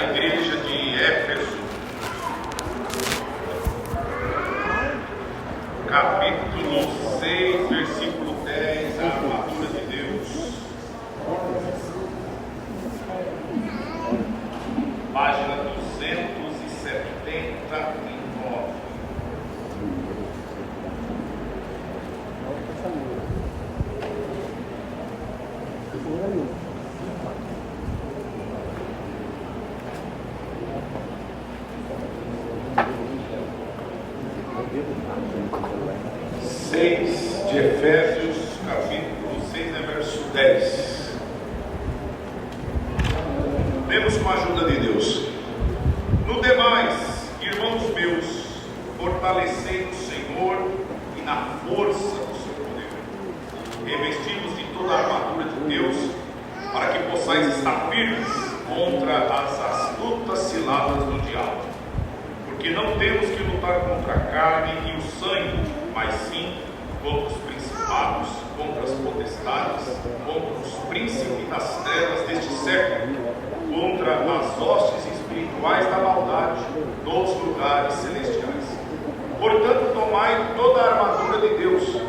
à igreja de Éfeso, capítulo 6, versículo 10, a armadura de Deus. Página 279. De Efésios, capítulo 6, verso 10. Lemos com a ajuda de Deus. No demais, irmãos meus, fortalecei no Senhor e na força do seu poder, revestidos de toda a armadura de Deus, para que possais estar firmes contra as astutas ciladas do diabo. Porque não temos que lutar contra a carne e o sangue, mas sim contra os principados, contra as potestades, contra os príncipes das trevas deste século, contra as hostes espirituais da maldade dos lugares celestiais. Portanto, tomai toda a armadura de Deus,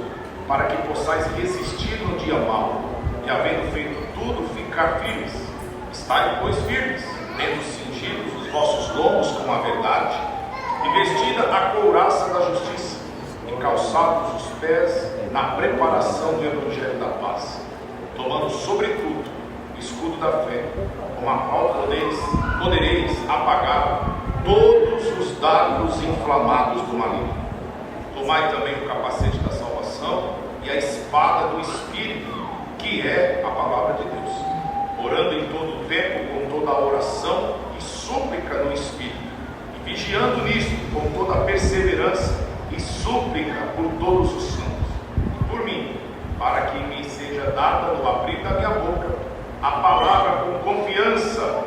para que possais resistir no dia mau, e havendo feito tudo, ficar firmes. Estai, pois, firmes, tendo cingidos os vossos lombos com a verdade, e vestida a couraça da justiça, e calçados os pés na preparação do Evangelho da paz, tomando sobretudo o escudo da fé, com a qual podereis apagar todos os dardos inflamados do maligno. Tomai também o capacete da salvação e a espada do Espírito, que é a palavra de Deus, orando em todo o tempo com toda a oração e súplica no Espírito, e vigiando nisto com toda a perseverança e súplica por todos os santos, e por mim, para que me seja dada no abrir da minha boca a palavra com confiança,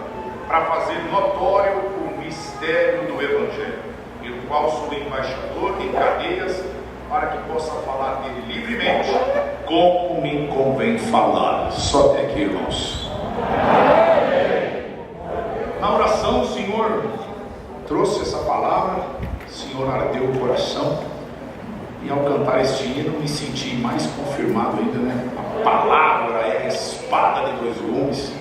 para fazer notório o mistério do Evangelho, pelo qual sou embaixador em cadeias, para que possa falar dele livremente, como me convém falar. Só até aqui, irmãos. Na oração, o Senhor trouxe essa palavra, o Senhor ardeu o coração, e ao cantar este hino me senti mais confirmado ainda, né? A palavra é a espada de dois gumes,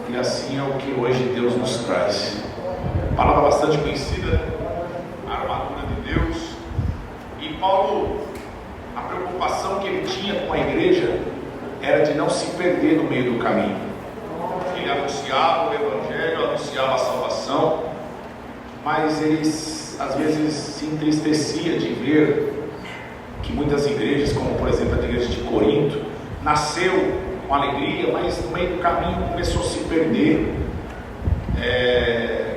e assim é o que hoje Deus nos traz. Palavra bastante conhecida, a armadura de Deus. E Paulo, a preocupação que ele tinha com a igreja era de não se perder no meio do caminho. Ele anunciava o Evangelho, anunciava a salvação, mas eles às vezes se entristecia de ver que muitas igrejas, como por exemplo a igreja de Corinto, nasceu com alegria, mas no meio do caminho começou a se perder,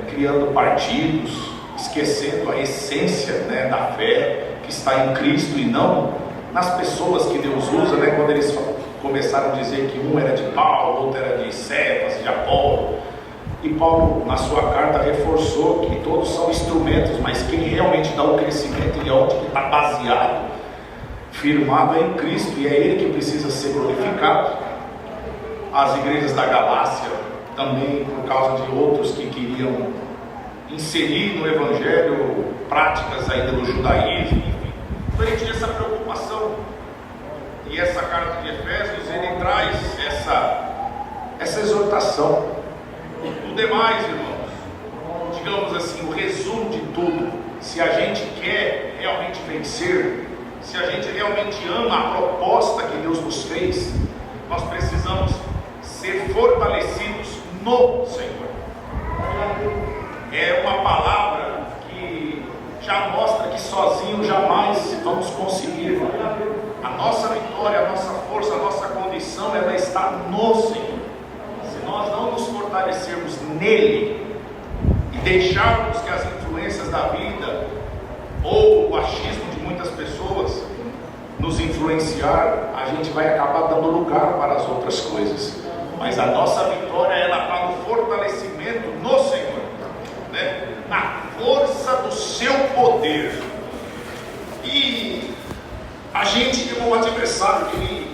criando partidos, esquecendo a essência, né, da fé que está em Cristo e não nas pessoas que Deus usa, né? Quando eles começaram a dizer que um era de Paulo, outro era de Cefas, de Apolo, e Paulo na sua carta reforçou que todos são instrumentos, mas quem realmente dá o crescimento e onde que está baseado, firmado é em Cristo, e é Ele que precisa ser glorificado. As igrejas da Galácia também, por causa de outros que queriam inserir no Evangelho práticas ainda do judaísmo, enfim. Então ele tinha essa preocupação, e essa carta de Efésios, ele traz essa exortação. No demais, irmãos, digamos assim, o resumo de tudo, se a gente quer realmente vencer, se a gente realmente ama a proposta que Deus nos fez, nós precisamos ser fortalecidos no Senhor. É uma palavra que já mostra que sozinho jamais vamos conseguir. A nossa vitória, a nossa força, a nossa condição, ela está no Senhor. Se nós não nos fortalecermos nele e deixarmos que as influências da vida ou o achismo de muitas pessoas nos influenciar, a gente vai acabar dando lugar para as outras coisas. Mas a nossa vitória, ela está no fortalecimento no Senhor, né? Na força do seu poder. E a gente tem um adversário que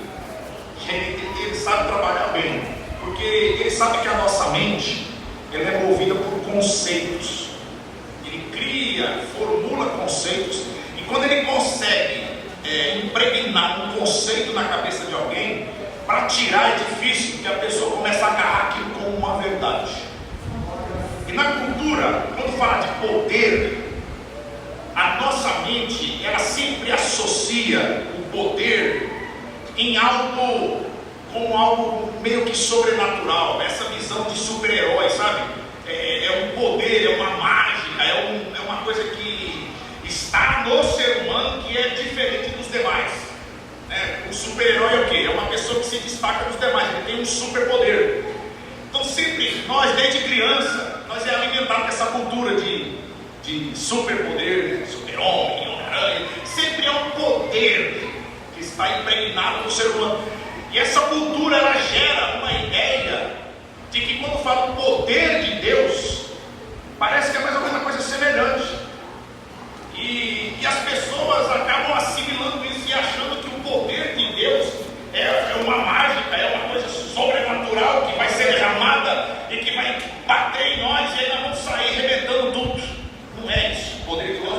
ele sabe trabalhar bem, porque ele sabe que a nossa mente, ela é movida por conceitos. Ele cria, formula conceitos, e quando ele consegue impregnar um conceito na cabeça de alguém, para tirar é difícil, porque a pessoa começa a agarrar aquilo como uma verdade. E na cultura, quando fala de poder, a nossa mente, ela sempre associa o poder em algo, como algo meio que sobrenatural, essa visão de super-herói, sabe? É um poder, é uma mágica, é uma coisa que está no ser humano, que é diferente dos demais. O super-herói é o quê? É uma pessoa que se destaca dos demais, ele tem um superpoder. Então sempre, nós desde criança, nós é alimentado com essa cultura de superpoder, super-homem, Homem-Aranha. Sempre é um poder que está impregnado no ser humano. E essa cultura, ela gera uma ideia de que quando fala o poder de Deus, parece que é mais ou menos uma coisa semelhante. E as pessoas acabam assimilando isso e achando que o poder de Deus é uma mágica, é uma coisa sobrenatural que vai ser derramada e que vai bater em nós e aí nós vamos sair arrebentando tudo. Não é isso. O poder de Deus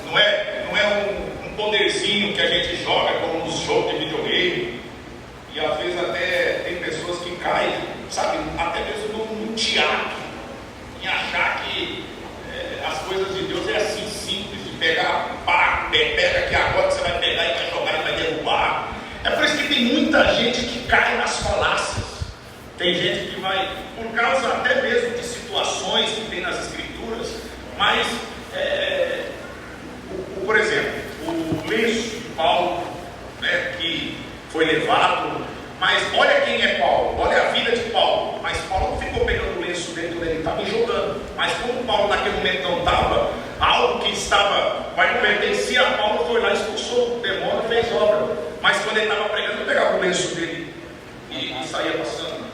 não é um poderzinho que a gente joga como nos jogos de videogame. E às vezes até tem pessoas que caem, sabe, até mesmo no teatro, em achar que as coisas de Deus é assim simples, de pegar, pá, pega aqui agora que você vai pegar e vai jogar e vai derrubar. É por isso que tem muita gente que cai nas falácias. Tem gente que vai, por causa até mesmo de situações que tem nas escrituras, mas, por exemplo, o lenço de Paulo, que foi levado, mas olha quem é Paulo, olha a vida de Paulo. Mas Paulo não ficou pegando o lenço dele quando ele estava jogando. Mas como Paulo naquele momento não estava, algo que pertencia a Paulo foi lá, expulsou o demônio e fez obra. Mas quando ele estava pregando, ele pegava o lenço dele e saía passando.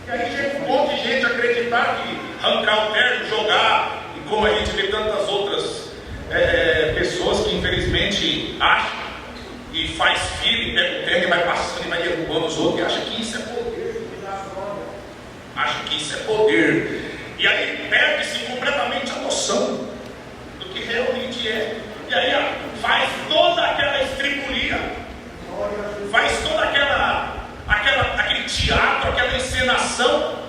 E aí chega um monte de gente acreditar que arrancar o terno, jogar, e como a gente vê tantas outras pessoas que infelizmente acham e faz filho, pega o terno e vai passando e vai derrubando os outros e acha que isso é poder. Acha que isso é poder. E aí perde-se completamente a noção do que realmente é. E aí faz toda aquela estripulia, faz toda aquele teatro, aquela encenação,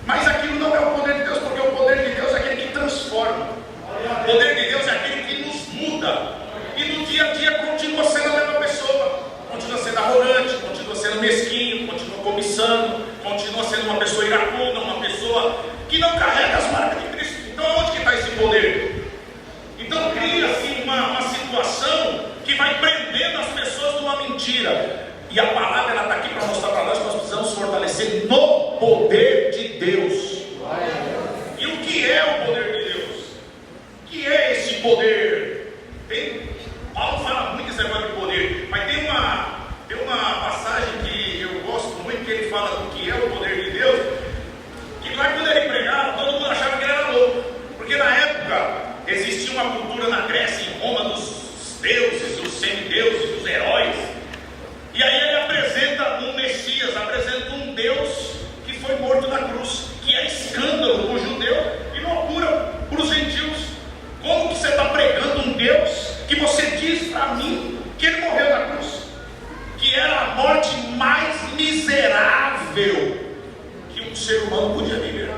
mas aquilo não é o poder de Deus, porque o poder de Deus é aquele que transforma. O poder de Deus é aquele que nos muda, e no dia a dia continua sendo a mesma pessoa, continua sendo arrogante, continua sendo mesquinho, continua cobiçando, continua sendo uma pessoa iracunda, uma pessoa que não carrega as marcas de Cristo. Então onde que está esse poder? Então cria-se uma situação que vai prendendo as pessoas numa mentira. E a palavra está aqui para mostrar para nós que nós precisamos fortalecer no poder de Deus. E o que é o poder de Deus? O que é esse poder? Paulo fala muito desse negócio de poder, mas tem uma passagem que eu gosto muito, que ele fala do que é o poder de Deus, que lá quando ele pregava, todo mundo achava que ele era louco, porque na época existia uma cultura na Grécia e em Roma dos deuses, dos semideuses, dos heróis. E aí ele apresenta um Messias, apresenta um Deus que foi morto na cruz, que é escândalo para o judeu e loucura para os gentios. Como que você está pregando um Deus que você diz para mim que ele morreu na cruz, que era a morte mais miserável que um ser humano podia viver?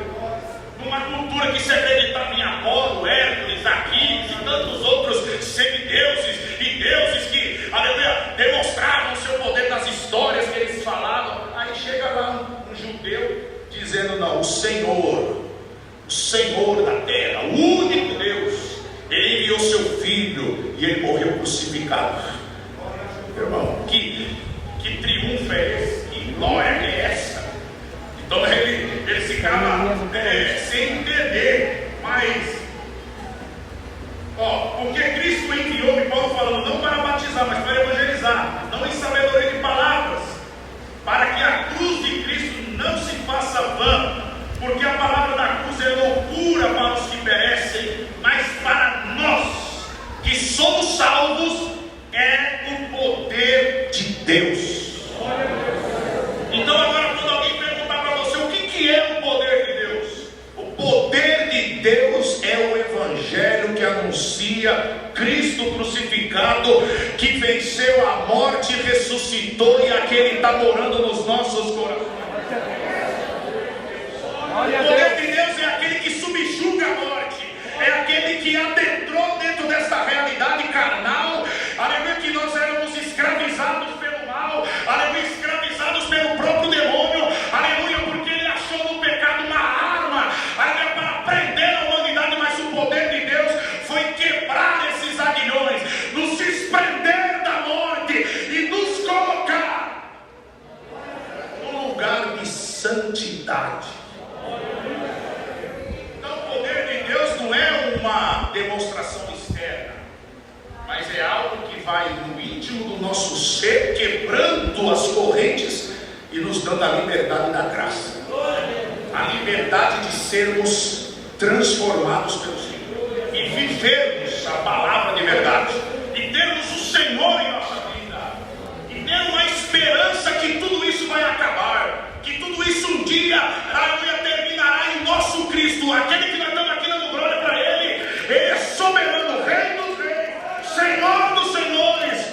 Numa cultura que se acreditava em Apolo, Hércules, Aquiles e tantos outros semideuses e deuses que, aleluia, demonstravam o seu poder nas histórias que eles falavam. Aí chega lá um judeu dizendo: não, o Senhor da terra, o único Deus, ele enviou seu filho e ele morreu crucificado. Irmão, que triunfo é esse? Que glória que é essa? Então ele ficava sem entender, mas porque Cristo enviou, e Paulo falando, não para batizar, mas para evangelizar, não em sabedoria de palavras, para que a cruz de Cristo não se faça vã, porque a palavra da cruz é loucura para os que perecem, mas para nós que somos salvos é o poder de Deus. Então agora, quando alguém perguntar para você o que é o poder de dia, Cristo crucificado, que venceu a morte, ressuscitou, e aquele está morando nos nossos corações. O poder de Deus é aquele que subjuga a morte, é aquele que adentrou dentro dessa realidade carnal, aleluia, que nós éramos escravizados pelo mal, aleluia, escravizados pelo próprio demônio, aleluia, porque ele achou no pecado uma arma, aleluia, para prender a humanidade, mas o poder de Deus foi quebrar esses aguilhões, nos desprender da morte e nos colocar num lugar de santidade. Então o poder de Deus não é uma demonstração externa, mas é algo que vai no íntimo do nosso ser, quebrando as correntes e nos dando a liberdade da graça, a liberdade de sermos transformados pelo Senhor e vivermos a palavra de verdade, e termos o Senhor em nossa vida, e ter uma esperança que tudo isso vai acabar, que tudo isso um dia, aleluia, terminará em nosso Cristo, aquele que nós estamos aqui dando glória para Ele. Ele é soberano, Rei dos reis, Senhor dos senhores,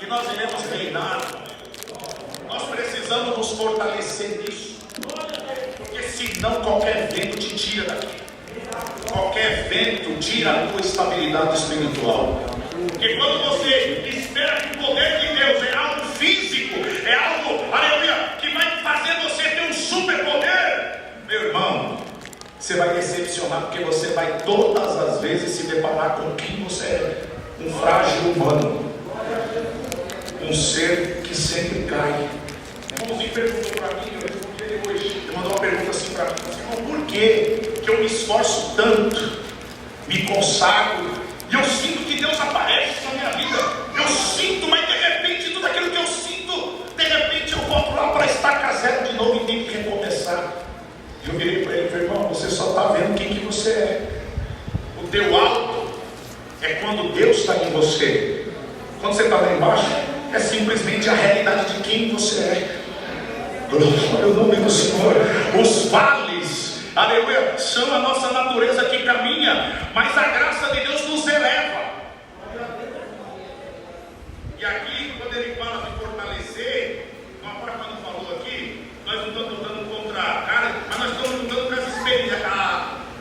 e nós iremos reinar. Nós precisamos nos fortalecer nisso, porque senão qualquer vento te tira daqui, qualquer vento tira a tua estabilidade espiritual. Porque quando você espera que o poder de Deus é algo físico, é algo, aleluia, que vai fazer você ter um superpoder, meu irmão, você vai decepcionar, porque você vai todas as vezes se deparar com quem você é, um frágil humano, um ser que sempre cai. O irmãozinho perguntou para mim, eu respondi ele hoje, ele mandou uma pergunta assim para mim, assim, por que eu me esforço tanto, me consagro, e eu sinto que Deus aparece na minha vida, eu sinto, mas de repente tudo aquilo que eu sinto, de repente eu volto lá para estaca zero de novo e tenho que recomeçar. E eu virei para ele e falei, irmão, você só está vendo quem que você é. O teu alto é quando Deus está em você. Quando você está lá embaixo, é simplesmente a realidade de quem você é. Glória ao nome do Senhor. Os vales, aleluia, são a nossa natureza que caminha, mas a graça de Deus nos eleva. E aqui, quando ele fala de fortalecer, uma parte que não falou aqui, nós não estamos lutando contra a carne, mas nós estamos lutando com essa experiência,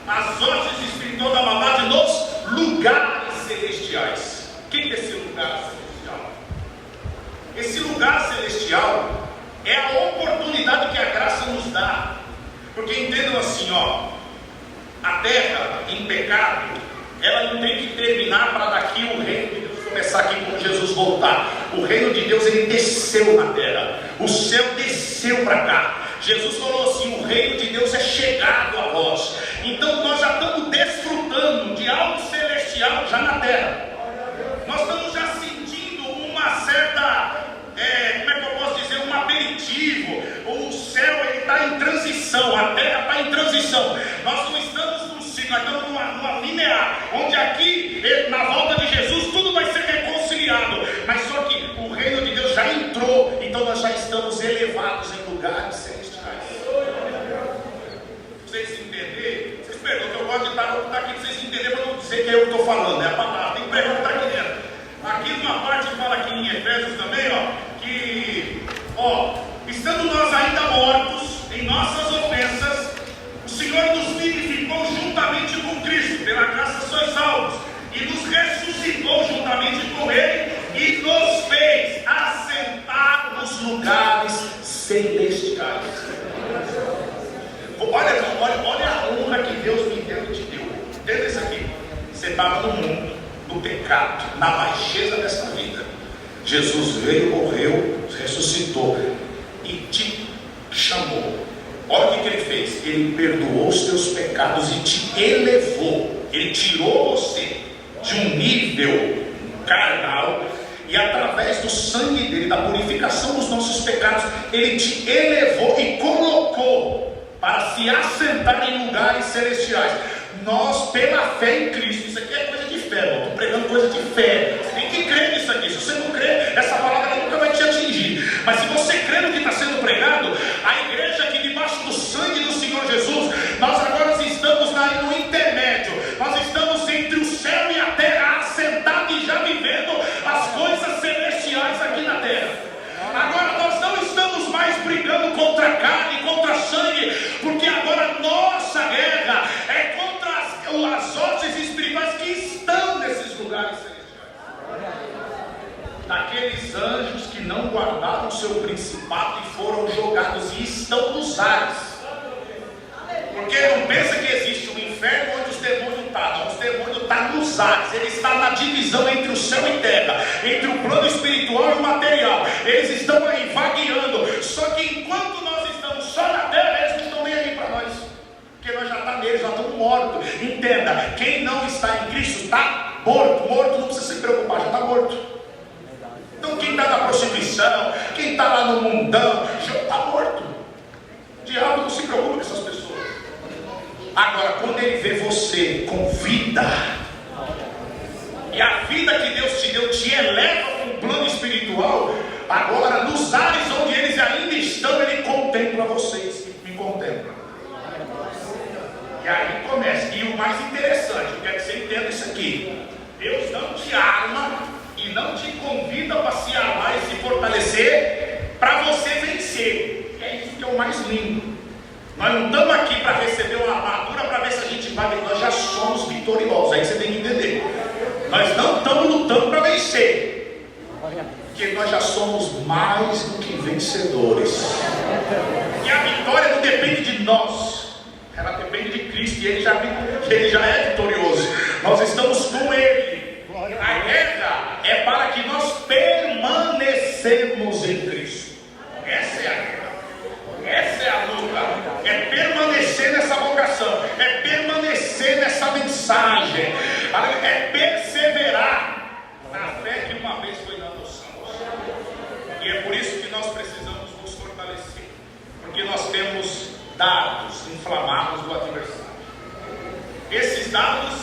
as hostes espirituais da maldade nos lugares celestiais. O que é esse lugar celestial? Esse lugar celestial é a oportunidade que a graça nos dá. Porque entendam assim, ó, a terra em pecado, ela não tem que terminar para daqui o reino de Deus começar aqui quando Jesus voltar. O reino de Deus, ele desceu na terra, o céu desceu para cá. Jesus falou assim, o reino de Deus é chegado a vós. Então nós já estamos desfrutando de algo celestial já na terra. Nós estamos já sentindo uma certa, como é que eu posso dizer, um aperitivo. O céu está em transição, a terra está em transição. Nós não estamos num ciclo, nós estamos numa linear, onde aqui, na volta de Jesus, tudo vai ser reconciliado. Mas só que o reino de Deus já entrou, então nós já estamos elevados em lugares celestiais. Vocês entenderem, vocês perguntam, eu gosto de estar aqui para vocês entenderem, para não dizer que é eu que estou falando, é a palavra, tem que perguntar aqui dentro. Aqui numa parte fala aqui em Efésios também, que, estando nós ainda mortos em nossas ofensas, o Senhor nos vivificou juntamente com Cristo, pela graça sois salvos, e nos ressuscitou juntamente com Ele, e nos fez assentar nos lugares celestiais. Olha a honra que Deus me deu e te deu. Entenda isso aqui. Você estava no mundo, no pecado, na baixeza dessa vida. Jesus veio, morreu, ressuscitou e te chamou. Olha o que ele fez. Ele perdoou os teus pecados e te elevou. Ele tirou você de um nível carnal e através do sangue dele, da purificação dos nossos pecados, ele te elevou e colocou para se assentar em lugares celestiais. Nós, pela fé em Cristo, isso aqui é coisa de fé, eu estou pregando coisa de fé. Você tem que crer nisso aqui. Se você não crer, essa palavra nunca vai te atingir. Mas se você crê no que está sendo pregado, a igreja aqui debaixo do sangue do Senhor Jesus, nós agora estamos no intermédio. Nós estamos entre o céu e a terra, seu principado e foram jogados e estão nos ares. Porque não pensa que existe um inferno onde os demônios estão. Não, os demônios estão nos ares. Ele está na divisão entre o céu e terra, entre o plano espiritual e o material. Eles estão aí vagueando. Só que enquanto nós estamos só na terra, eles não estão nem aí para nós. Porque nós já estamos neles, já estamos mortos. Entenda, quem não está em Cristo está morto. Morto não precisa se preocupar, já está morto. Então quem está na prostituição, quem está lá no mundão, já está morto. O diabo não se preocupa com essas pessoas. Agora, quando ele vê você com vida, e a vida que Deus te deu te eleva para um plano espiritual, agora nos ares onde eles ainda estão, ele contempla vocês, me contempla. E aí começa, e o mais interessante, eu quero que você entenda isso aqui: Deus não te arma e não te convida para se armar e se fortalecer para você vencer. É isso que é o mais lindo. Nós não estamos aqui para receber uma armadura para ver se a gente vai, nós já somos vitoriosos. Aí você tem que entender, nós não estamos lutando para vencer, porque nós já somos mais do que vencedores. E a vitória não depende de nós, ela depende de Cristo, e ele já é vitorioso. Nós estamos com ele. A guerra é para que nós permanecemos em Cristo. Essa é a guerra. Essa é a luta, é permanecer nessa vocação, é permanecer nessa mensagem, é perseverar na fé que uma vez foi dada aos santos. E é por isso que nós precisamos nos fortalecer, porque nós temos dardos inflamados do adversário. Esses dardos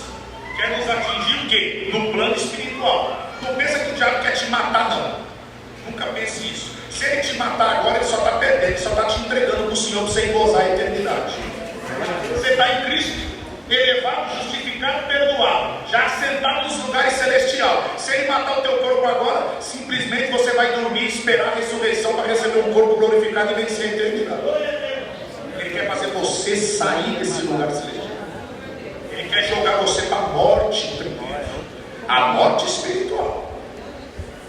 querem nos atingir o quê? No plano espiritual. Não pensa que o diabo quer te matar, não. Nunca pense isso. Se ele te matar agora, ele só está perdendo, ele só está te entregando para o Senhor para você gozar a eternidade. Você está em Cristo, elevado, justificado, perdoado, já assentado nos lugares celestiais. Se ele matar o teu corpo agora, simplesmente você vai dormir e esperar a ressurreição para receber um corpo glorificado e vencer a eternidade. Ele quer fazer você sair desse lugar celestial. Ele quer jogar você para a morte primeiro, a morte espiritual.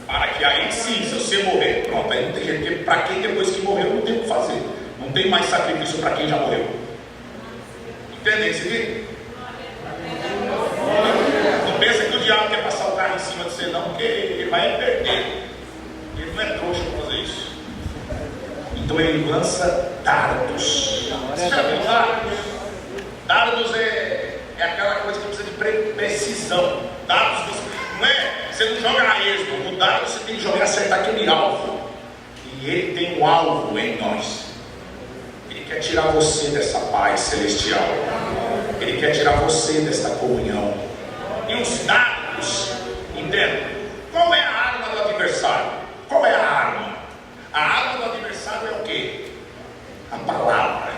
Para que aí sim, se você morrer, pronto, aí não tem jeito, porque para quem depois que morreu não tem o que fazer, não tem mais sacrifício para quem já morreu. Entendeu isso aqui? Não pensa que o diabo quer passar o carro em cima de você, não, porque ele vai perder. Ele não é trouxa para fazer isso. Então ele lança dardos. Você já viu dardos? Dardos é aquela coisa que precisa de precisão. Dardos não é. Você não joga a esmo, o dado você tem que jogar, acertar aquele alvo. E ele tem um alvo em nós. Ele quer tirar você dessa paz celestial. Ele quer tirar você dessa comunhão. E os dados, entenda? Qual é a arma do adversário? Qual é a arma? A arma do adversário é o quê? A palavra.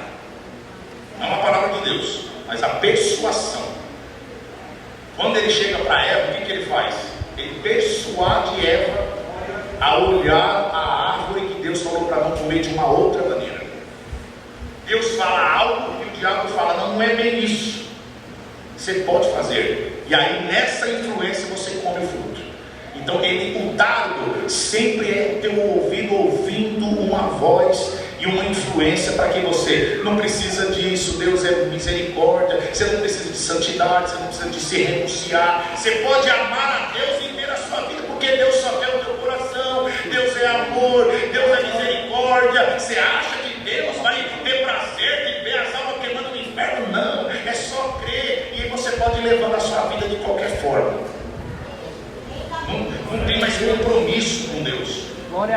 Não a palavra de Deus, mas a persuasão. Quando ele chega para Eva, o que ele faz? Ele persuade Eva a olhar a árvore que Deus falou para não comer de uma outra maneira. Deus fala algo e o diabo fala, não, não é bem isso. Você pode fazer. E aí nessa influência você come o fruto. Então o dardo sempre é o teu ouvido ouvindo uma voz e uma influência para que você não precisa disso. Deus é misericórdia, você não precisa de santidade, você não precisa de se renunciar. Você pode amar a Deus e ver a sua vida, porque Deus só quer o teu coração. Deus é amor, Deus é misericórdia. Você acha que Deus vai ter prazer de ver as almas queimando no inferno? Não, é só crer e você pode levar a sua vida de qualquer forma. Não tem mais compromisso com Deus.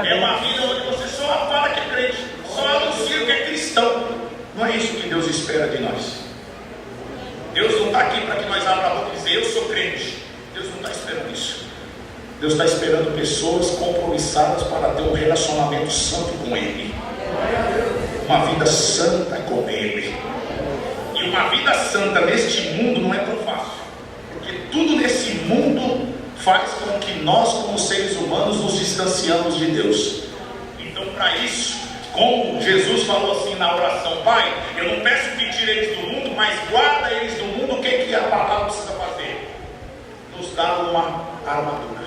É uma vida onde você só fala que é crente, só anuncia que é cristão. Não é isso que Deus espera de nós. Deus não está aqui para que nós abra a boca e dizer eu sou crente. Deus não está esperando isso. Deus está esperando pessoas compromissadas para ter um relacionamento santo com Ele, uma vida santa com Ele. E uma vida santa neste mundo não é tão fácil, porque tudo nesse mundo faz com que nós, como seres humanos, nos distanciamos de Deus. Então, para isso, como Jesus falou assim na oração, Pai, eu não peço que tire eles do mundo, mas guarda eles do mundo. O que a palavra precisa fazer? Nos dá uma armadura.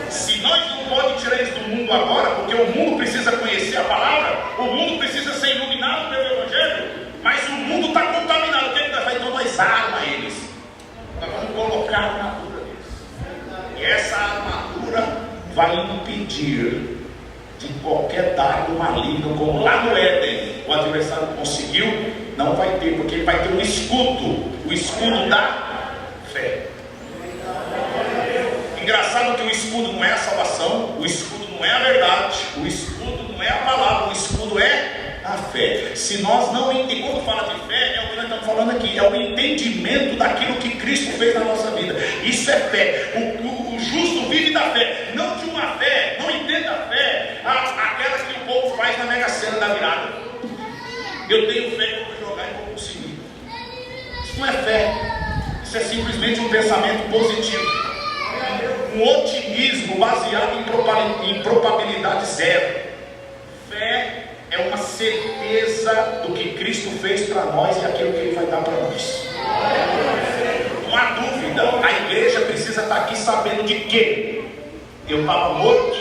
Se nós não pode tirar eles do mundo agora, porque o mundo precisa conhecer a palavra, o mundo precisa ser iluminado pelo Evangelho, mas o mundo está contaminado. O que nós vamos? Então nós arma eles, nós vamos colocar a armadura deles, e essa armadura vai impedir de qualquer dardo maligno, como lá no Éden o adversário conseguiu, não vai ter, porque ele vai ter um escudo, o escudo da fé. Engraçado que o escudo não é a salvação, o escudo não é a verdade, o escudo não é a palavra, o escudo é a fé. Se nós não entendemos, quando fala de fé, é o que nós estamos falando aqui, é o entendimento daquilo que Cristo fez na nossa vida. Isso é fé. O justo vive da fé, não de uma fé, não entenda a fé, aquela que o povo faz na Mega Sena da virada. Eu tenho fé que eu vou jogar e vou conseguir. Isso não é fé, isso é simplesmente um pensamento positivo, um otimismo baseado em probabilidade zero. Fé é uma certeza do que Cristo fez para nós e aquilo que Ele vai dar para nós. Não há dúvida, a igreja precisa estar aqui sabendo de quê? Eu estava morto,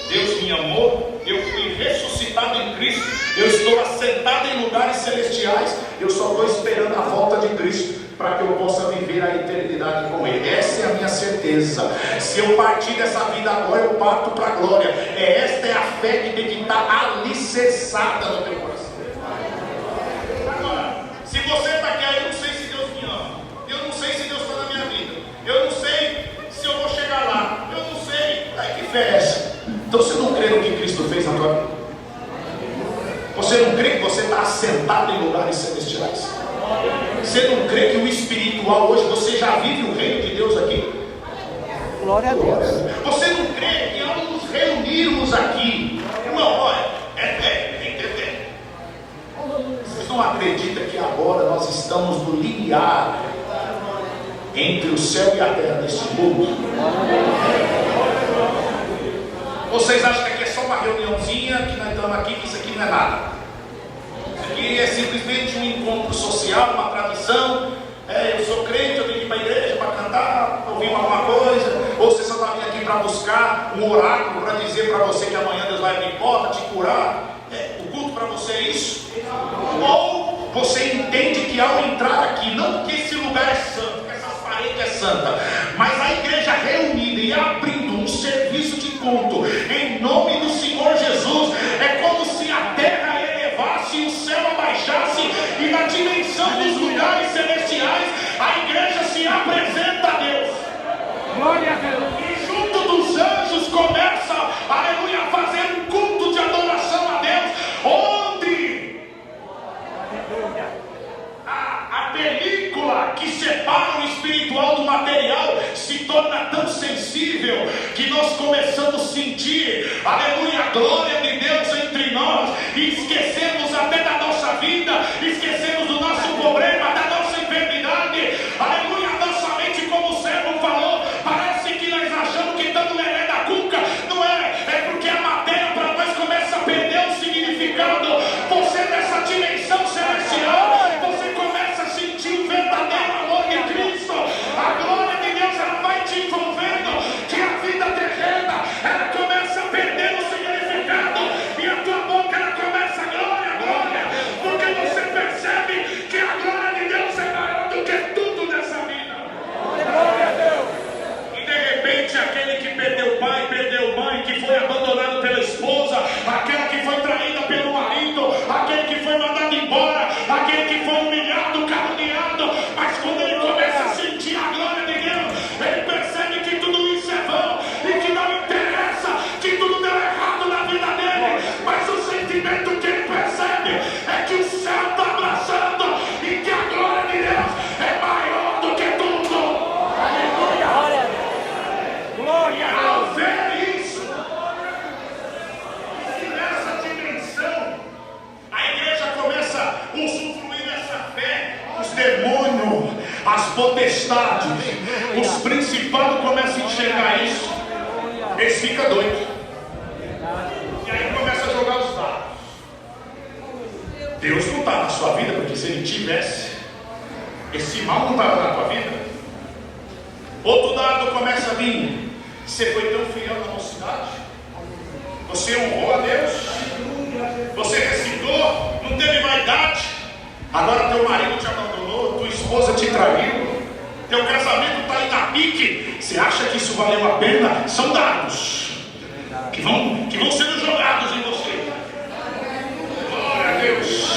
Deus me amou, eu fui ressuscitado em Cristo, eu estou assentado em lugares celestiais, eu só estou esperando a volta de Cristo para que eu possa viver a eternidade com Ele. Essa é a minha certeza. Se eu partir dessa vida agora, eu parto para a glória. Esta é a fé que tem que estar alicerçada no teu coração. Agora, se você está aqui, eu não sei se Deus me ama, eu não sei se Deus está na minha vida, eu não sei se eu vou chegar lá, eu não sei. Ai, que fé é essa? Então você não crê no que Cristo fez na tua vida? Você não crê que você está assentado em lugares celestiais? Você não crê que o espiritual hoje, você já vive o reino de Deus aqui? Glória a Deus. Você não crê que ao nos reunirmos aqui, irmão, olha, é fé, tem que ter fé. Vocês não acreditam que agora nós estamos no limiar entre o céu e a terra deste mundo? Vocês acham que aqui é só uma reuniãozinha, que nós estamos aqui, que isso aqui não é nada? Isso aqui é simplesmente um encontro social, uma tradição. Eu sou crente, eu tenho que ir para a igreja para cantar, para ouvir alguma coisa. Ou você só está vindo aqui para buscar um oráculo para dizer para você que amanhã Deus vai abrir porta, te curar. O culto para você é isso? Ou você entende que ao entrar aqui, não porque esse lugar é santo, porque essas paredes é santa, mas a igreja reunida e abrindo um serviço de culto em nome do Senhor Jesus, é como se a terra elevasse e o céu abaixasse, e na dimensão dos lugares celestiais a igreja se apresenta a Deus. Glória a Deus. E junto dos anjos começa, aleluia, a fazer um culto de adoração a Deus, onde a película que separa o espiritual do material se torna tão sensível que nós começamos a sentir, aleluia, a glória de Deus entre nós, e esquecemos até da nossa vida, esquecemos do nosso problema, da nossa enfermidade, aleluia, a nossa mente, como o servo falou, parece que nós achamos que estamos lelé da cuca, não é? É porque a matéria para nós começa a perder o significado. Você nessa dimensão celestial, você começa a sentir o verdadeiro amor de Cristo, a glória de Deus, ela vai te envolvendo, que a vida terrena, ela começa a perder o significado, e a tua boca ela começa a glória, glória, porque você percebe que a glória de Deus é maior do que tudo nessa vida. Glória a Deus. E de repente aquele que perdeu pai, perdeu mãe, que foi abandonado pela esposa, aquela que foi traída pelo marido, aquele que foi mandado embora, aquele que foi humilhado, caluniado, mas quando ele começa a sentir a glória de Deus, ele percebe que tudo isso é vão, e que não interessa, que tudo deu errado na vida dele, mas o sentimento que ele percebe é que o céu está abraçando, e que a glória de Deus é maior do que tudo. Aleluia. Glória a Ao Deus. ver isso, e nessa dimensão, a igreja começa a usufruir dessa fé, os demônios, as potestades, os principados começam a enxergar isso, eles ficam doidos, e aí começa a jogar os dados. Deus não está na sua vida, porque se ele tivesse, esse mal não estava na tua vida. Outro dado começa a vir: você foi tão fiel na mocidade, Você honrou a Deus. Você recitou, não teve vaidade. Agora teu marido te abandonou, tua esposa te traiu, teu casamento está aí na pique. Você acha que isso valeu a pena? São dados que vão sendo jogados em você. Glória a Deus.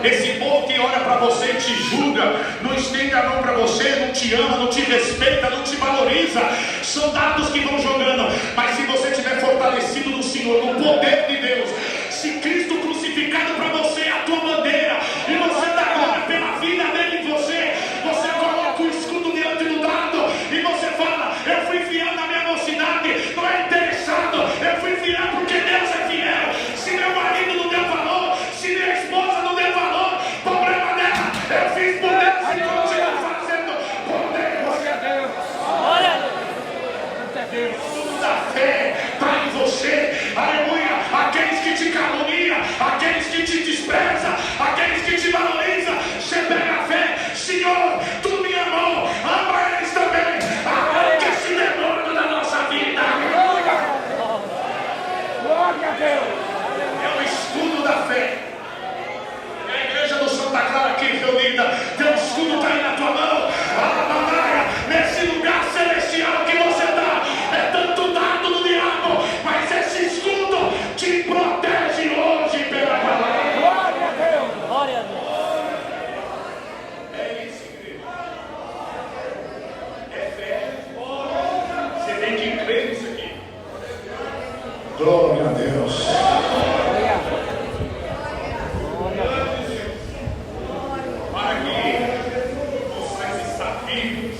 Esse povo que olha para você e te julga, não estende a mão para você, não te ama, não te respeita, não te valoriza, são dados que vão jogando. Mas se você estiver fortalecido no Senhor, no poder de Deus, se Cristo crucificado para você é a tua bandeira, e você dá glória pela vida dele em você, você coloca o escudo diante do dado e você fala: eu fui fiel na minha mocidade, não é interessado, eu fui fiel porque Deus é fiel. Se meu marido não deu valor, se minha esposa não deu valor, problema dela, eu fiz por Deus e continuo fazendo por Deus. Glória a Deus. Glória a Deus. Tudo da fé está em você, aleluia. Aqueles que te caluniam, aqueles que te desprezam, aqueles que te valorizam, você pega a fé: Senhor, tu me amou, ama eles também, arranca esse demônio da nossa vida. Glória a Deus. É o escudo da fé. É a igreja do Santa Clara aqui reunida, teu escudo está aí na tua mão. Alabandaia, nesse lugar celestial que você está, é tanto dado do diabo, mas esse escudo te protege hoje pela palavra. Glória a Deus. Glória a Deus. É isso, igreja. É fé. Você tem que crer nisso aqui. Glória a Deus. Glória. Para que possais estar vivos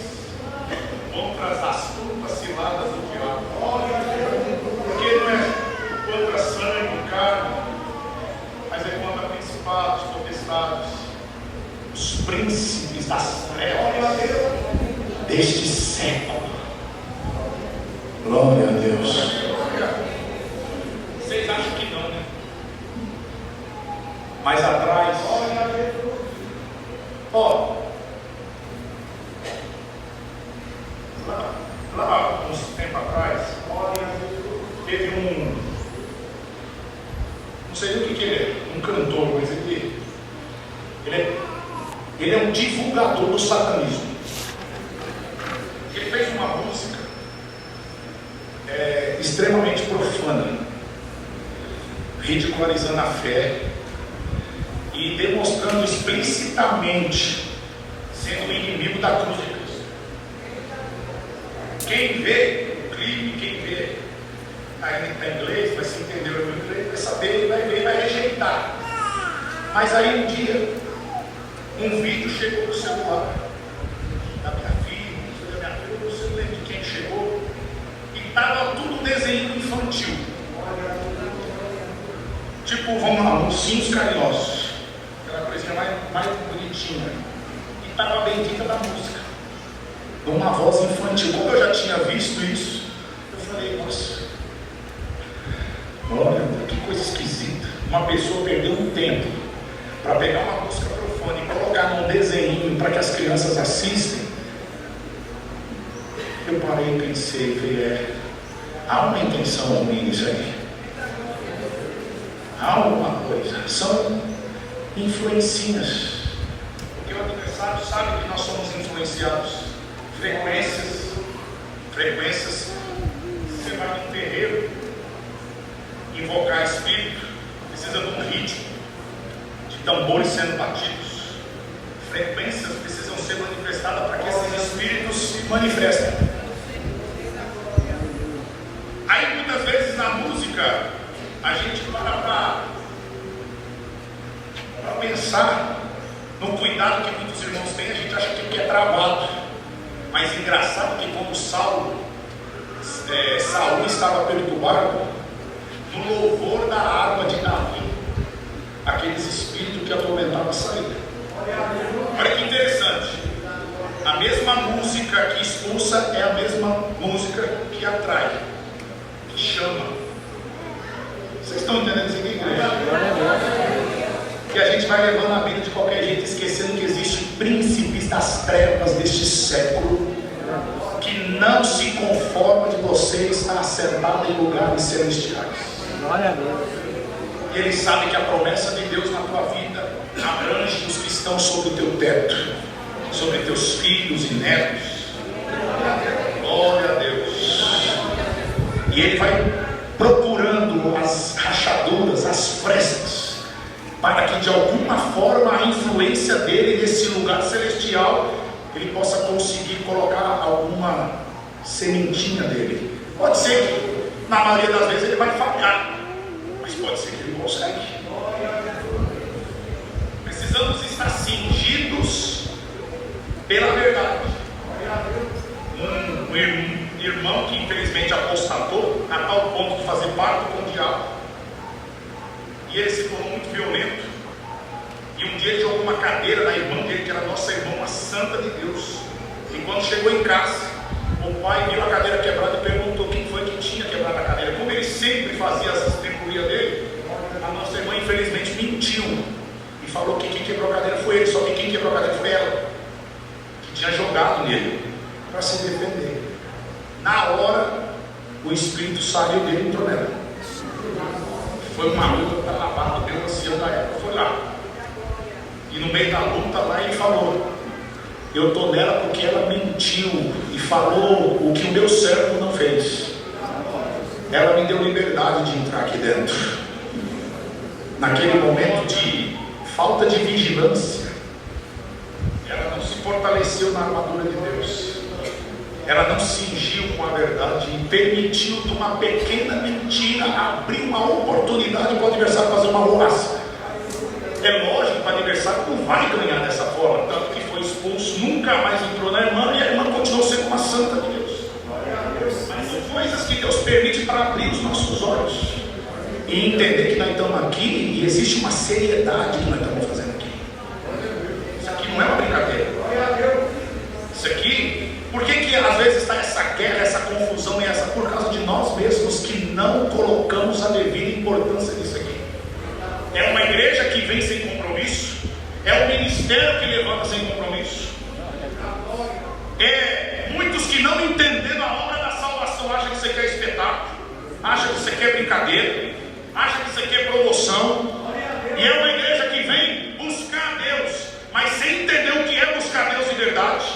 contra as astutas ciladas do diabo. Porque não é contra sangue, carne, mas é contra principados, potestades, os príncipes das trevas deste século. Glória a Deus. Vocês acham que não, né? Mais atrás, ó, lá uns tempos atrás, teve não sei o que ele é, um cantor, mas ele é um divulgador do satanismo. Ele fez uma música extremamente profana, ridicularizando a fé e demonstrando explicitamente sendo o inimigo da cruz de Cristo. Quem vê o clipe, quem vê em inglês, vai se entender o inglês, vai saber, vai ver, vai rejeitar. Mas aí um dia, um vídeo chegou no celular da minha filha, eu não sei lembro de quem chegou, e estava tudo desenho infantil. Tipo, vamos lá, ursinhos carinhosos, aquela coisinha mais bonitinha. E estava a bendita da música, de uma voz infantil. Como eu já tinha visto isso, eu falei: nossa, olha, que coisa esquisita. Uma pessoa perdeu um tempo para pegar uma música profana e colocar num desenho para que as crianças assistem. Eu parei e pensei, falei: há uma intenção ruim nisso aí. Há alguma coisa. São influencinhas. Porque o adversário sabe que nós somos influenciados. Frequências. Você vai num terreiro, invocar espírito, precisa de um ritmo, de tambores sendo batidos. Frequências precisam ser manifestadas para que esses espíritos se manifestem. Aí muitas vezes na música a gente para pensar no cuidado que muitos irmãos têm. A gente acha que é travado, mas engraçado que quando Saul estava perturbado, no louvor da harpa de Davi, aqueles espíritos que atormentavam saíram. Olha que interessante, a mesma música que expulsa é a mesma música que atrai, que chama. Vocês estão entendendo isso aqui, igreja? Que a gente vai levando a vida de qualquer jeito, esquecendo que existem príncipes das trevas deste século, que não se conformam de você estar sentado em lugares celestiais. Glória a Deus. E ele sabe que a promessa de Deus na tua vida abrange os que estão sob o teu teto, sobre teus filhos e netos. Glória a Deus. E ele vai procurando as rachaduras, as frestas, para que de alguma forma a influência dele nesse lugar celestial, ele possa conseguir colocar alguma sementinha dele. Pode ser que na maioria das vezes ele vai falhar, mas pode ser que ele consegue. Precisamos estar cingidos pela verdade. Um irmão que infelizmente apostatou a tal ponto de fazer pacto com o diabo, e ele se tornou muito violento. E um dia ele jogou uma cadeira na irmã dele, que era nossa irmã, uma santa de Deus. E quando chegou em casa, o pai viu a cadeira quebrada e perguntou quem foi que tinha quebrado a cadeira. Como ele sempre fazia as temporia dele, a nossa irmã infelizmente mentiu e falou que quem quebrou a cadeira foi ele, só que quem quebrou a cadeira foi ela, que tinha jogado nele para se defender. Na hora, o espírito saiu dele e entrou nela. Foi uma luta para lavar do meu ancião da época, foi lá. E no meio da luta lá ele falou: eu estou nela porque ela mentiu e falou o que o meu servo não fez. Ela me deu liberdade de entrar aqui dentro. Naquele momento de falta de vigilância, ela não se fortaleceu na armadura de Deus. Ela não cingiu com a verdade e permitiu de uma pequena mentira abrir uma oportunidade para o adversário fazer uma roça. É lógico que o adversário não vai ganhar dessa forma, tanto que foi expulso, nunca mais entrou na irmã, e a irmã continuou sendo uma santa de Deus. Mas são coisas que Deus permite para abrir os nossos olhos e entender que nós estamos aqui e existe uma seriedade que nós estamos fazendo aqui. Isso aqui não é uma brincadeira. Isso aqui, por que às vezes está essa guerra, essa confusão e essa, por causa de nós mesmos que não colocamos a devida importância nisso aqui. É uma igreja que vem sem compromisso, é um ministério que levanta sem compromisso, é muitos que não entenderam a obra da salvação, acham que você quer espetáculo, acham que você quer brincadeira, acham que você quer promoção, e é uma igreja que vem buscar Deus, mas sem entender o que é buscar Deus de verdade,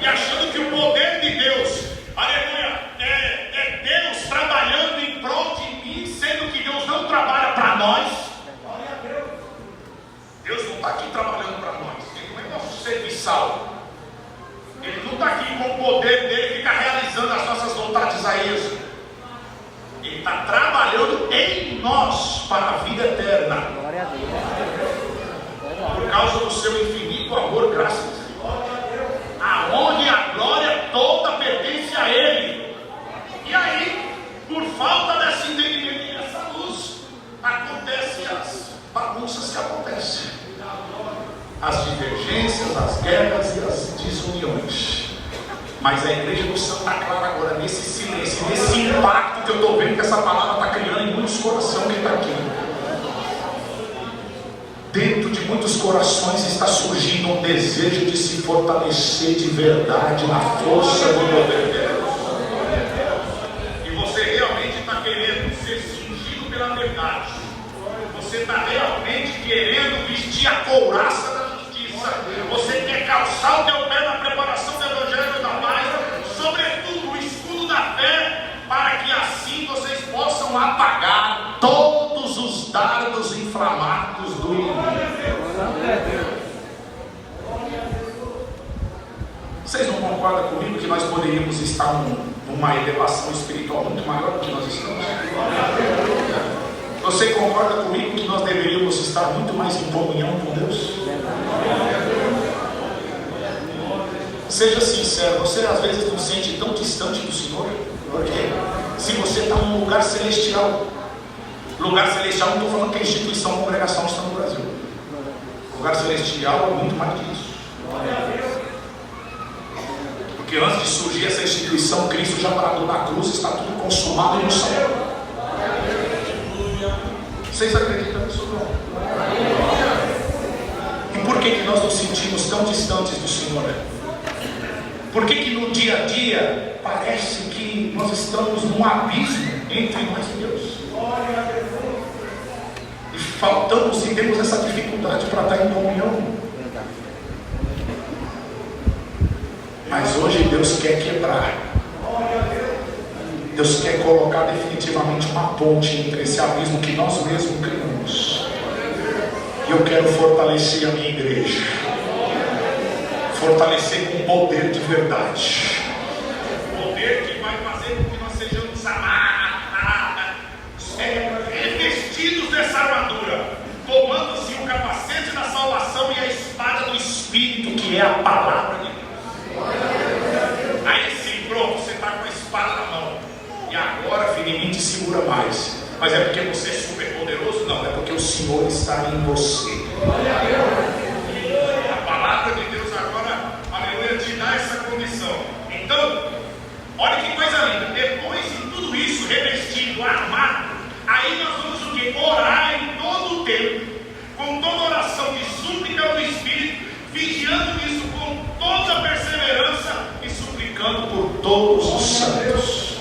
e achando que o poder de Deus, aleluia, é Deus trabalhando em prol de mim, sendo que Deus não trabalha para nós. Deus não está aqui trabalhando para nós, Ele não é nosso serviçal, Ele não está aqui com o poder dele ficar realizando as nossas vontades a esmo. Ele está trabalhando em nós para a vida eterna, por causa do seu infinito amor, graças a Deus. A honra e a glória toda pertence a Ele. E aí, por falta desse entendimento e dessa luz, acontecem as bagunças que acontecem, as divergências, as guerras e as desuniões. Mas a igreja do Santa Clara agora, nesse silêncio, nesse impacto que eu estou vendo que essa palavra está criando em muitos corações que está aqui, dentro de muitos corações está surgindo um desejo de se fortalecer de verdade na força do poder de Deus. E você realmente está querendo ser cingido pela verdade. Você está realmente querendo vestir a couraça da justiça. Você quer calçar o teu pé na preparação do Evangelho da Paz, sobretudo o escudo da fé, para que assim vocês possam apagar todos os dardos inflamados do inimigo. Vocês não concordam comigo que nós poderíamos estar numa elevação espiritual muito maior do que nós estamos? Você concorda comigo que nós deveríamos estar muito mais em comunhão com Deus? Seja sincero, você às vezes não se sente tão distante do Senhor? Porque se você está num lugar celestial, lugar celestial, não estou falando que a instituição, a congregação está no Brasil. Lugar celestial é muito mais disso. Porque antes de surgir essa instituição, Cristo já bradou na cruz, está tudo consumado e no céu. Vocês acreditam nisso não? E por que nós nos sentimos tão distantes do Senhor? Por que no dia a dia parece que nós estamos num abismo entre nós e Deus? faltamos e temos essa dificuldade para estar em comunhão. Mas hoje Deus quer quebrar. Deus quer colocar definitivamente uma ponte entre esse abismo que nós mesmos criamos. E eu quero fortalecer a minha igreja. Fortalecer com poder de verdade. Poder que vai fazer com que nós sejamos revestidos dessa armadura, tomando assim o capacete da salvação e a espada do Espírito, que é a palavra de Deus. Aí sim, pronto, você está com a espada na mão. E agora, filho, ninguém te segura mais. Mas é porque você é super poderoso? Não, é porque o Senhor está em você. A palavra de Deus agora, aleluia, te dá essa condição. Então, olha que coisa linda. Depois de tudo isso, revestido, armado, aí nós vamos o quê? Orar em todo o tempo, com toda oração de súplica do Espírito, vigiando isso com toda perseverança e suplicando por todos os santos.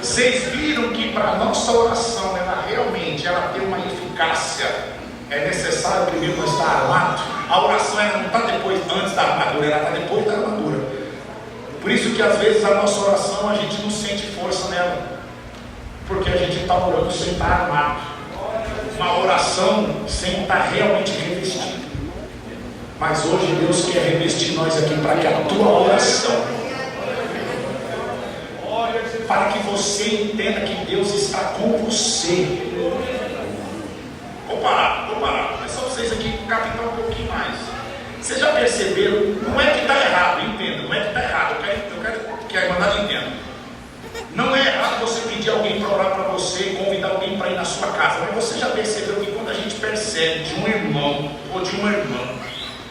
Vocês viram que para a nossa oração, ela realmente ter uma eficácia, é necessário primeiro nós estar armado. A oração ela não está antes da armadura, ela está depois da armadura. Por isso que às vezes a nossa oração a gente não sente força nela, porque a gente está orando sem estar armado. Uma oração sem estar realmente revestido. Mas hoje Deus quer revestir nós aqui para que a tua oração, para que você entenda que Deus está com você. Vou parar, mas só vocês aqui captar um pouquinho mais. Vocês já perceberam? Não é que está errado, entenda, não é que está errado. Eu quero que a Irmandade entenda. Não é errado você pedir alguém para orar para você, convidar alguém para ir na sua casa. Mas você já percebeu que quando a gente percebe de um irmão ou de uma irmã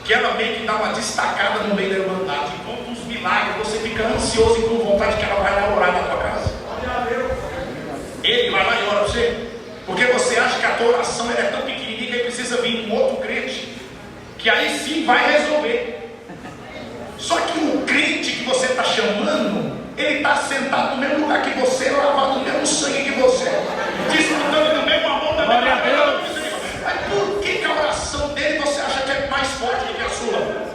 que ela meio que dá uma destacada no meio da Irmandade, conta uns milagres, você fica ansioso e com vontade que ela vai lá orar na tua casa. Ele vai lá e ora para você, porque você acha que a tua oração é tão pequenininha que precisa vir um outro crente, que aí sim vai resolver. Só que o crente que você está chamando, ele está sentado no mesmo lugar que você, lavado no mesmo sangue que você, desfrutando do mesmo amor da mesma Deus. Mas por que a oração dele você acha que é mais forte do que a sua?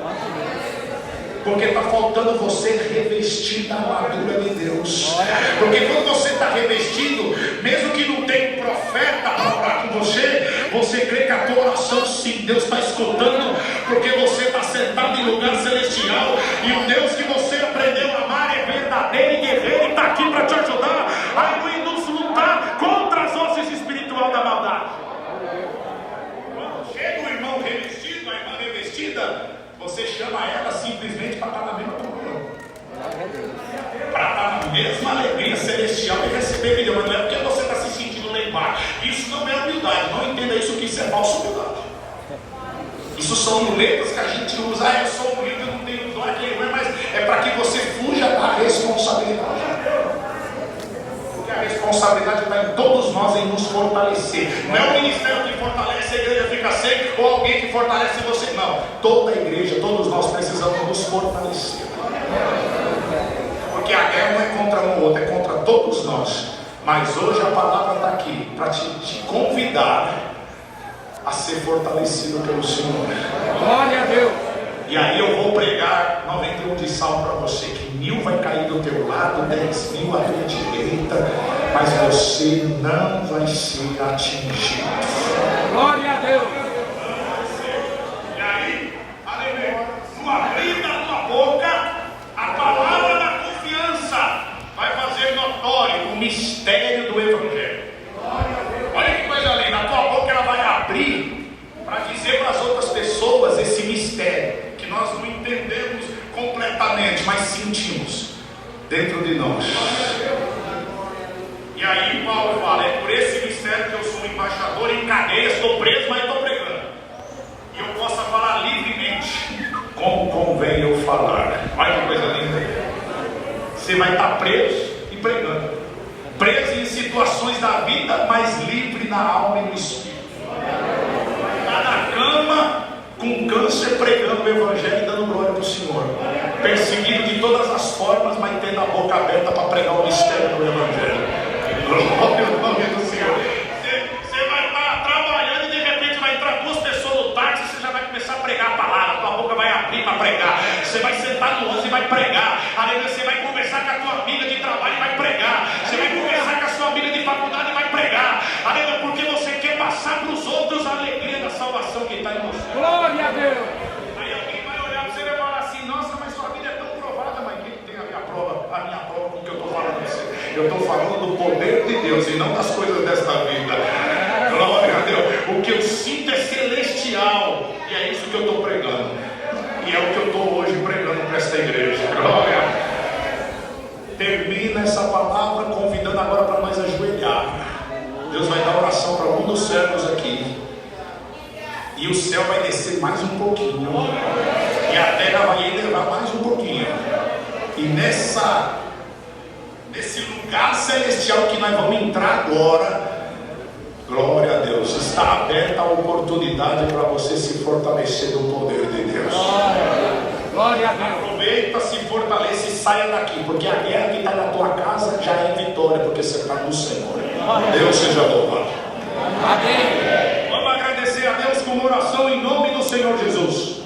Porque está faltando você revestir da armadura de Deus. Porque quando você está revestido, mesmo que não tenha um profeta para orar com você, você crê que a tua oração sim, Deus está escutando, porque você está sentado em lugar celestial, e o Deus que você aprendeu a amar é verdadeiro e guerreiro, e está aqui para te ajudar a nos lutar contra as hostes espirituais da maldade. Quando chega o irmão revestido, a irmã revestida, você chama ela simplesmente para estar na mesma comunhão, para estar na mesma alegria celestial e receber milhão. Mas não é porque você está se sentindo lá embaixo. Isso não é humildade. Não entenda isso, que isso é falsa humildade. Isso são muletas que a gente usa. Eu sou humilde, eu não tenho dó, mas é para que você fuja da responsabilidade. Porque a responsabilidade está em todos nós em nos fortalecer. Não é o ministério que fortalece, a igreja fica seca, ou alguém que fortalece você. Não, toda a igreja, todos nós precisamos nos fortalecer. Porque a guerra não é contra um ou outro, é contra todos nós. Mas hoje a palavra está aqui para te convidar a ser fortalecido pelo Senhor. Glória a Deus. E aí eu vou pregar 91 de Salmo para você, que 1000 vai cair do teu lado, 10.000 à tua direita, mas você não vai ser atingido. Glória a Deus. E aí, aleluia, no abrir da tua boca, a palavra da confiança vai fazer notório o mistério do Evangelho. Olha que coisa linda, a tua boca ela vai abrir para dizer para as outras pessoas esse mistério que nós não entendemos completamente, mas sentimos dentro de nós. E aí Paulo fala, é por esse mistério que eu sou embaixador em cadeias, estou preso, mas estou pregando. E eu possa falar livremente, como convém eu falar. Olha que coisa linda. Você vai estar preso e pregando. Preso em situações da vida, mas livre na alma e no espírito. Está na cama, com câncer, pregando o Evangelho e dando glória para o Senhor. Perseguido de todas as formas, mas tendo a boca aberta para pregar o mistério do Evangelho. Glória ao nome do Senhor. Você vai estar trabalhando Você vai sentar no ônibus e vai pregar. Aleluia. Você vai conversar com a tua amiga de trabalho e vai pregar. Você vai conversar com a sua amiga de faculdade e vai pregar. Aleluia. Porque você quer passar para os outros a alegria da salvação que está em você. Glória a Deus. Aí alguém vai olhar para você e vai falar assim: nossa, mas sua vida é tão provada. Mas quem tem a minha prova com o que eu estou falando para você? Eu estou falando do poder de Deus e não das coisas desta vida. Glória a Deus. O que eu sinto é celestial. E é isso que eu estou pregando. E é o que eu estou hoje pregando para esta igreja. Glória. Termina essa palavra convidando agora para nós ajoelhar. Deus vai dar oração para um dos servos aqui. E o céu vai descer mais um pouquinho. E a terra vai elevar mais um pouquinho. E nesse lugar celestial que nós vamos entrar agora, glória a Deus, está aberta a oportunidade para você se fortalecer do poder de Deus. Glória a Deus. Aproveita, se fortaleça e saia daqui, porque a guerra que está na tua casa já é vitória, porque você está no Senhor. Deus seja louvado. Amém. Vamos agradecer a Deus com uma oração em nome do Senhor Jesus.